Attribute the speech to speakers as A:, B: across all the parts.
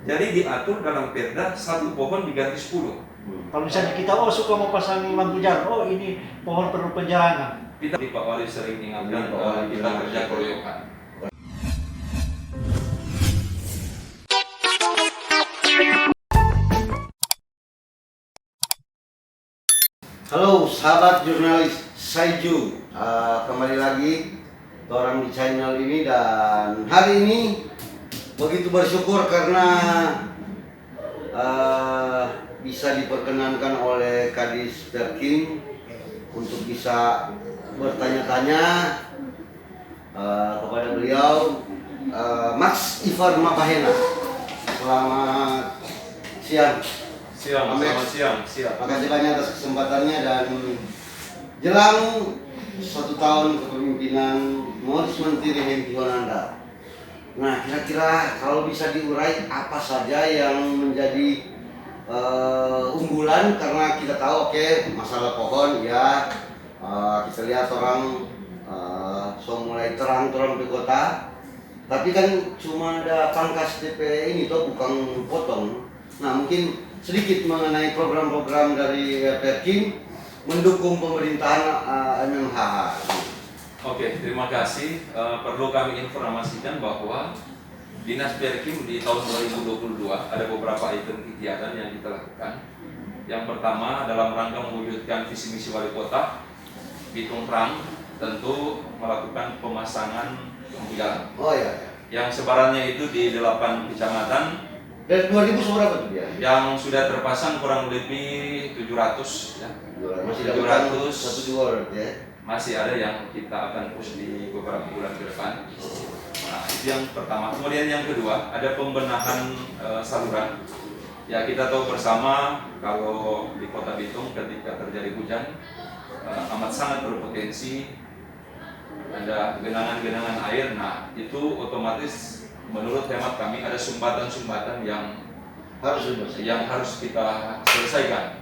A: Jadi diatur dalam perda satu pohon diganti 10.
B: Kalau misalnya kita suka mau pasang lampu jalan, ini pohon perlu penjalangan.
A: Kita Pak Wali sering ingatkan kita kerja keroyokan.
C: Halo sahabat jurnalis Saiju, kembali lagi orang di channel ini, dan hari ini begitu bersyukur karena bisa diperkenankan oleh Kadis Perkim untuk bisa bertanya-tanya kepada beliau, Mas Ivar Mapahena. Selamat siang.
A: Selamat siang.
C: Makasih banyak atas kesempatannya, dan jelang 1 tahun kepemimpinan Modus Menteri Hengki Anda. Nah, kira-kira kalau bisa diurai apa saja yang menjadi unggulan, karena kita tahu masalah pohon ya, kita lihat orang mulai terang-terang di kota, tapi kan cuma ada pangkas DP ini toh, bukan potong. Nah, mungkin sedikit mengenai program-program dari Perkim mendukung pemerintahan MMHH.
A: Oke, terima kasih. Perlu kami informasikan bahwa Dinas Perkim di tahun 2022 ada beberapa item kegiatan yang kita lakukan. Yang pertama, dalam rangka mewujudkan visi misi wali kota, Bitung Terang tentu melakukan pemasangan lampu jalan.
C: Oh ya.
A: Yang sebarannya itu di 8 kecamatan.
C: Dari 2000 berapa tuh dia?
A: Yang sudah terpasang kurang lebih 700 ya.
C: Masih
A: 700
C: 1-2 berarti ya.
A: Masih ada yang kita akan push di beberapa bulan ke depan. Nah, itu yang pertama. Kemudian yang kedua, ada pembenahan saluran. Ya, kita tahu bersama kalau di Kota Bitung ketika terjadi hujan amat sangat berpotensi ada genangan-genangan air. Nah, itu otomatis menurut hemat kami ada sumbatan-sumbatan yang harus kita selesaikan.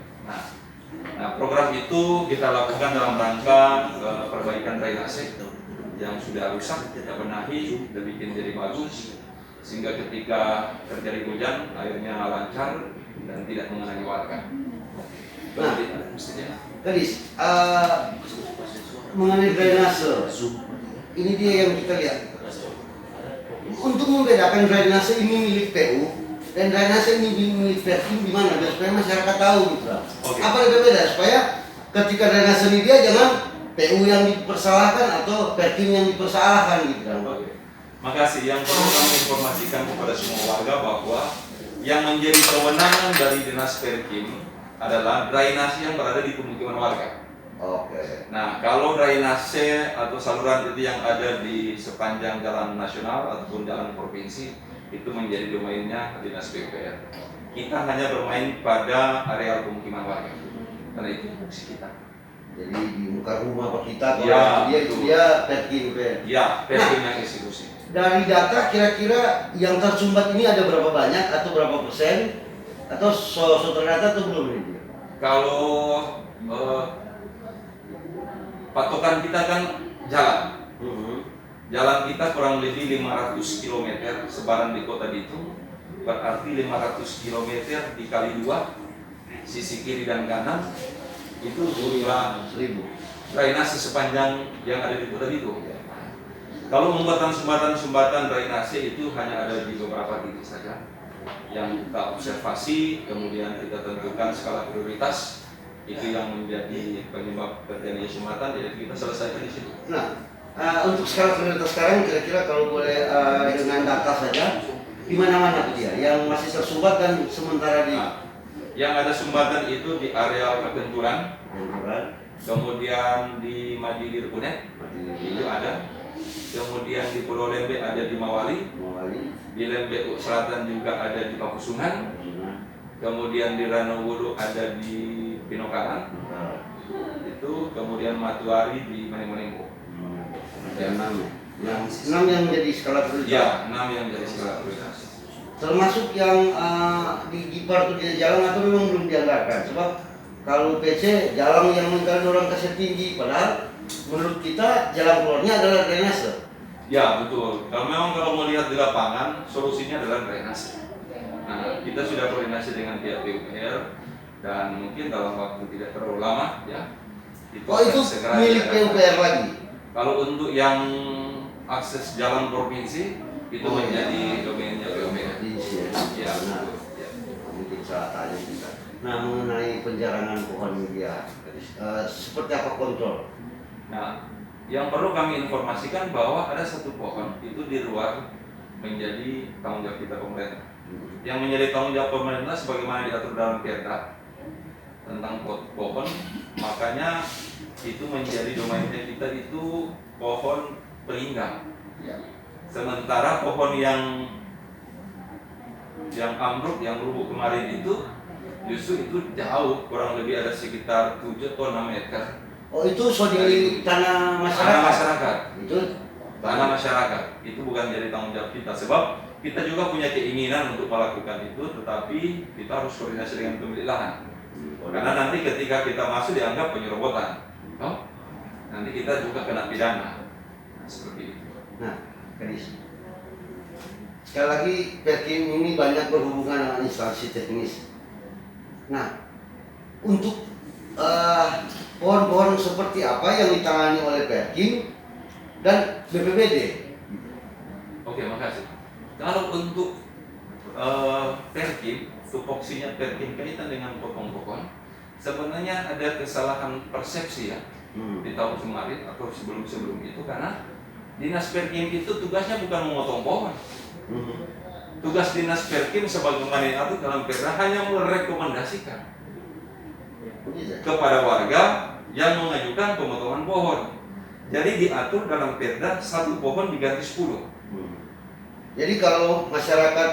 A: Nah, program itu kita lakukan dalam rangka perbaikan drainase yang sudah rusak, kita benahi, kita bikin jadi bagus, sehingga ketika terjadi hujan airnya lancar dan tidak mengenai warga.
C: Nah, Kadis, mengenai drainase, ini dia yang kita lihat. Untuk membedakan drainase ini milik PU dan drainase ini milik Perkim gimana, biar supaya masyarakat tahu gitu lah.
A: Okay.
C: Apa yang berbeda supaya ketika drainase ini dia jangan PU yang dipersalahkan atau Perkim yang dipersalahkan gitu kan.
A: Oke. Makasih. Yang perlu kami informasikan kepada semua warga bahwa yang menjadi kewenangan dari Dinas Perkim adalah drainase yang berada di pemukiman warga.
C: Oke.
A: Nah, kalau drainase atau saluran itu yang ada di sepanjang jalan nasional ataupun jalan provinsi itu menjadi domainnya Dinas PUPR. Kita hanya bermain pada areal pemukiman warga. Karena itu fungsi kita.
C: Jadi di muka rumah Pak kita,
A: Ya,
C: dia Perkim.
A: Ya, Perkim yang eksekusi.
C: Dari data kira-kira yang tersumbat ini ada berapa banyak atau berapa persen, atau terdata atau belum ini?
A: Kalau patokan kita kan jalan. Jalan kita kurang lebih 500 km sebaran di Kota Bitung. Berarti 500 km dikali 2, sisi kiri dan kanan itu jumlah 1000 drainase sepanjang yang ada di Kota Bitung. Kalau membuat sumbatan-sumbatan drainase itu hanya ada di beberapa titik saja yang kita observasi, kemudian kita tentukan skala prioritas. Itu yang menjadi penyebab terjadinya sumbatan, jadi kita selesaikan di situ.
C: Nah, untuk skala prioritas sekarang kira-kira kalau boleh dengan data saja, di mana-mana dia yang masih tersumbat dan sementara di
A: yang ada sumbatan itu di area Kebenturan, kemudian di Madilir Kunet itu ada, kemudian di Pulau Lembe ada di Mawali, di Lembe Selatan juga ada di Pakusungan, kemudian di Ranowudu ada di Pinokaran, itu kemudian Matuari di Manemonengko.
C: Yang 6 yang menjadi skala prioritas.
A: Ya, 6 yang menjadi skala prioritas.
C: Termasuk yang di Gipar itu dia jalan atau memang belum dianggarkan? Sebab kalau PC jalan yang menggali orang kasih tinggi, padahal menurut kita jalan keluarnya adalah drainase.
A: Ya betul. Kalau melihat di lapangan solusinya adalah drainase. Nah, kita sudah koordinasi dengan pihak PUPR dan mungkin dalam waktu tidak terlalu lama ya.
C: itu
A: akan segera
C: milik
A: diadakan.
C: PUPR lagi.
A: Kalau untuk yang akses jalan provinsi itu
C: Oh,
A: menjadi
C: iya.
A: domainnya PUPR. Ya,
C: Nah,
A: betul. Ya.
C: mungkin salah tanya kita. Nah, mengenai penjarangan pohon dia, seperti apa kontrol?
A: Nah, yang perlu kami informasikan bahwa ada satu pohon itu di luar menjadi tanggung jawab kita pemerintah. Yang menjadi tanggung jawab pemerintah sebagaimana diatur dalam Perda tentang pohon, makanya itu menjadi domainnya kita itu pohon peninggal.
C: Ya.
A: Sementara pohon yang ambruk, yang rubuh kemarin itu justru itu jauh, kurang lebih ada sekitar 7 atau 6 meter.
C: Oh, itu di tanah masyarakat.
A: Tanah masyarakat.
C: Itu
A: Tanah masyarakat itu bukan jadi tanggung jawab kita, sebab kita juga punya keinginan untuk melakukan itu, tetapi kita harus koordinasi dengan pemilik lahan. Karena nanti ketika kita masuk dianggap penyerobotan, oh, nanti kita juga kena pidana. Nah, seperti itu.
C: Nah, Kadis. Sekali lagi, Perkim ini banyak berhubungan dengan instansi teknis. Nah, untuk pohon-pohon seperti apa yang ditangani oleh Perkim dan BPBD?
A: Oke, makasih. Kalau untuk Perkim, tupoksinya Perkim kaitan dengan pohon-pohon, sebenarnya ada kesalahan persepsi ya di tahun kemarin atau sebelum itu, karena Dinas Perkim itu tugasnya bukan memotong pohon. Tugas Dinas Perkim sebagaimana diatur dalam Perda hanya merekomendasikan kepada warga yang mengajukan pemotongan pohon. Jadi diatur dalam Perda 1 pohon diganti 10.
C: Jadi kalau masyarakat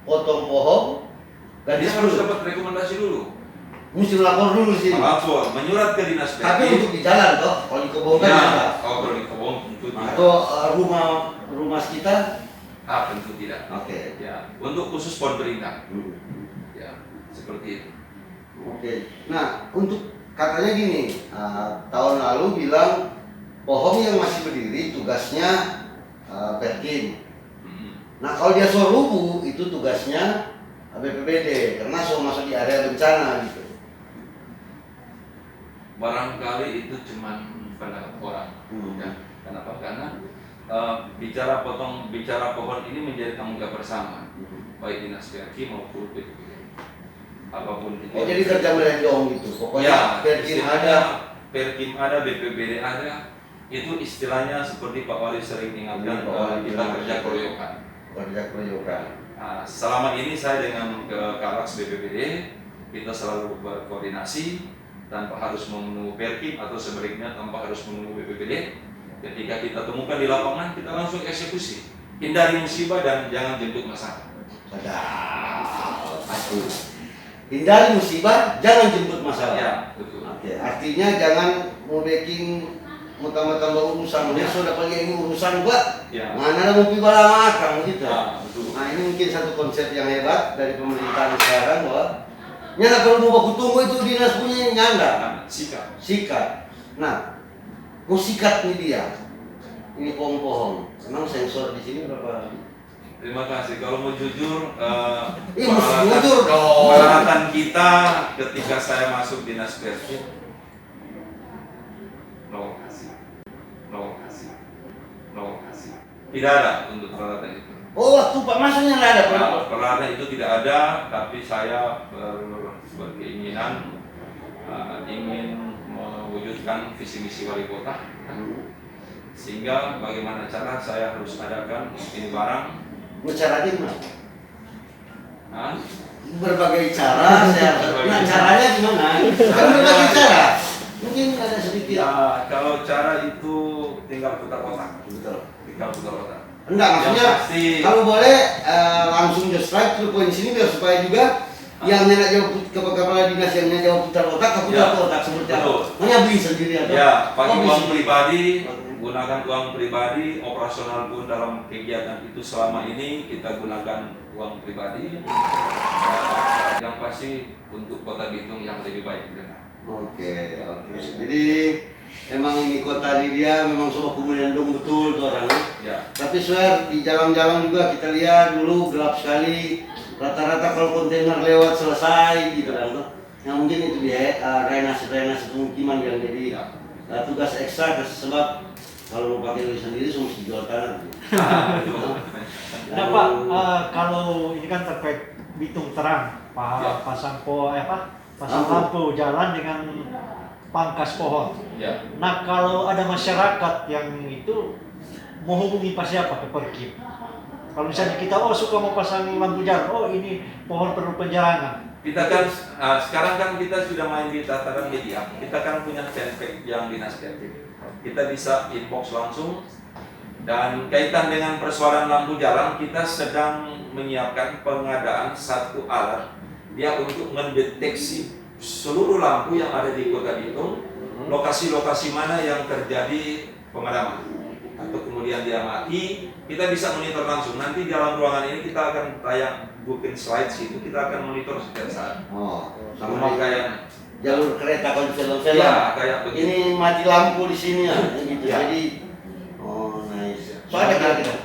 C: potong pohon,
A: Dia harus dapat rekomendasi dulu.
C: mesti melapor dulu sih.
A: Melapor, menyurat ke Dinas Perkim.
C: Tapi untuk di jalan toh, kalau di kebun kan
A: Ya,
C: ada.
A: kalau di kebun tentu tidak.
C: Atau rumah sekitar.
A: Tentu tidak.
C: Oke.
A: Ya, untuk khusus pohon berindah. Ya, seperti itu.
C: Oke. Nah, untuk katanya gini, tahun lalu bilang pohon yang masih berdiri tugasnya Perkim. Nah, kalau dia soal rubuh itu tugasnya BPBD karena soal masuk di area bencana gitu.
A: Barangkali itu cuma pendapat orang. Ya. Kenapa? Karena bicara pohon ini menjadi tanggung jawab bersama, baik Dinas Perkim maupun BPBD. Apapun itu.
C: Oh, jadi kerja melendong gitu. Pokoknya
A: Ya,
C: Perkim
A: istilahnya
C: ada.
A: Perkim ada, BPBD ada. Itu istilahnya seperti Pak Wali sering ingatkan,
C: Pak Wali
A: kita
C: bilang
A: kerja
C: gitu.
A: keroyokan.
C: Kerja keroyokan.
A: Nah, selama ini saya dengan Kalaks BPBD kita selalu berkoordinasi tanpa harus menunggu Perkim atau sebaliknya tanpa harus menunggu BPBD. Ketika kita temukan di lapangan, kita langsung eksekusi. Hindari musibah dan jangan jemput masalah.
C: Aduh. Hindari musibah, jangan jemput masalah.
A: Ya, betul.
C: Oke, artinya jangan mau backing tambah urusan. Dia sudah paling ini urusan gua.
A: Ya.
C: Mana ada mau bala makan gitu.
A: Ya, betul.
C: Nah, ini mungkin satu konsep yang hebat dari pemerintahan sekarang bahwa nyala kalau mau baku tunggu itu dinas punya nyanda.
A: Sikap.
C: Sikat. Nah, mau sikat nih dia. Ini pohon-pohon. Emang sensor di sini berapa?
A: Terima kasih. Kalau mau jujur,
C: Mesti jujur dong.
A: peralatan kita ketika saya masuk Dinas Perkim, lokasi. Tidak ada untuk peralatan itu.
C: Oh, waktu Pak masuknya nggak ada Pak.
A: Peralatan itu tidak ada, tapi saya berkeinginan ingin mewujudkan visi misi wali kota, sehingga bagaimana cara saya harus adakan ini barang.
C: Caranya gimana?
A: Hah?
C: Berbagai cara saya. Nah, caranya gimana? Kan berbagai cara. Mungkin ada sedikit.
A: Ya, kalau cara itu tinggal putar otak.
C: Betul.
A: Tinggal putar otak.
C: Enggak, maksudnya
A: Yang pasti,
C: kalau boleh langsung just strike to the point sini biar supaya juga yang nenek jawab ke kepala dinas yang nenek jawab putar otak, ke putar
A: Ya,
C: otak seperti apa?
A: betul.
C: Hanya beli sendiri atau?
A: ya, pakai
C: Oh,
A: uang
C: bisa.
A: pribadi, gunakan uang pribadi, operasional pun dalam kegiatan itu selama ini kita gunakan uang pribadi. Yang pasti untuk Kota Bitung yang lebih baik.
C: Oke. Jadi emang ini kota di dia memang semua kumulendung betul tuh orangnya.
A: Ya.
C: Tapi swear di jalan-jalan juga kita lihat dulu gelap sekali. rata-rata kalau kontainer lewat selesai gitu kan tuh. Yang mungkin itu dia drainase pemukiman yang jadi tugas ekstra sebab kalau mau pakai sendiri semua mesti jual tanah.
B: Nah Pak, kalau ini kan terkait Bitung Terang, Pak, pasang pasang lampu jalan dengan pangkas pohon.
A: Ya.
B: Nah kalau ada masyarakat yang itu mau hubungi pas siapa ke Perkim? Kalau misalnya kita suka mau pasang lampu jalan, ini pohon perlu penjarangan.
A: Kita kan sekarang kan kita sudah main di tataran media. Kita kan punya fanpage yang dinas kreatif. Kita bisa inbox langsung. Dan kaitan dengan persoalan lampu jalan, kita sedang menyiapkan pengadaan satu alat dia untuk mendeteksi seluruh lampu yang ada di Kota Bitung, lokasi-lokasi mana yang terjadi pemadaman atau kemudian dia mati, kita bisa monitor langsung. Nanti di dalam ruangan ini kita akan tayang booking slides itu, kita akan monitor setiap saat.
C: Sama
A: kayak
C: jalur kereta konvensional.
A: Ya, kayak begini.
C: Ini mati lampu di sini ya, gitu.
A: Ya.
C: Jadi, nice. Pada kira-kira.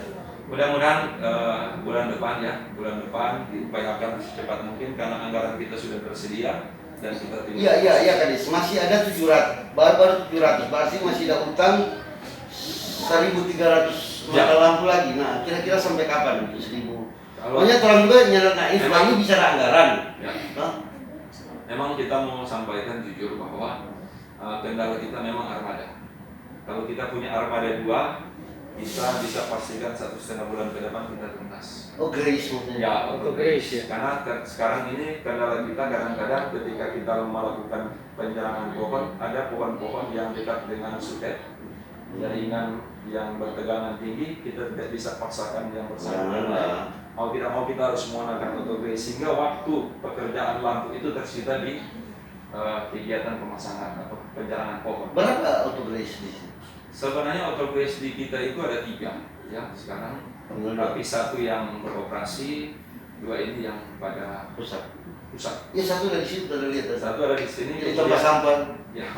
A: Mudah-mudahan bulan depan diupayakan secepat mungkin karena anggaran kita sudah tersedia dan kita tinggal.
C: Iya Kadis, masih ada 700, baru 700, berarti masih ada utang 1.300 mata lampu lagi. Nah, kira-kira sampai kapan itu 1.000? Pokoknya tolong juga nyala ini bisa ada anggaran.
A: Ya. Memang kita mau sampaikan jujur bahwa kendala kita memang armada. Kalau kita punya armada 2, kita bisa pastikan 1,5 bulan ke depan kita tuntas.
C: Oh, grace maksudnya.
A: Ya,
B: untuk grace ya.
A: Karena sekarang ini kendala kita kadang-kadang ketika kita melakukan penjarangan pohon, ada pohon-pohon yang dekat dengan sutet, jaringan yang bertegangan tinggi, kita tidak bisa paksakan yang bersangkutan. Mau tidak mau kita harus menggunakan autograce sehingga waktu pekerjaan lampu itu tersita di kegiatan pemasangan atau penjarangan pohon.
C: Berapa autograce di sini?
A: Sebenarnya autograce di kita itu ada 3 ya sekarang, tapi 1 yang beroperasi, 2 ini yang pada pusat.
C: Ya, 1 dari situ kita lihat.
A: 1 ada di sini.
C: Jadi tempat sampah.
A: Ya.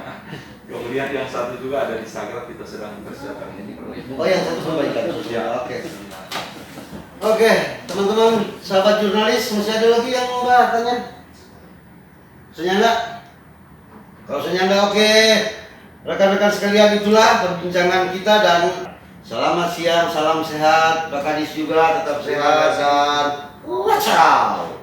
A: Kemudian yang 1 juga ada di Sagrat, kita sedang persiapan ini proyek.
C: Oh, yang 1 perbaikan.
A: Ya.
C: Oke, teman-teman, sahabat jurnalis, masih ada lagi yang mau tanya? Senyanda? Kalau senyanda oke. Rekan-rekan sekalian, itulah perbincangan kita dan selamat siang, salam sehat. Pak Kadis juga tetap sehat dan ciao.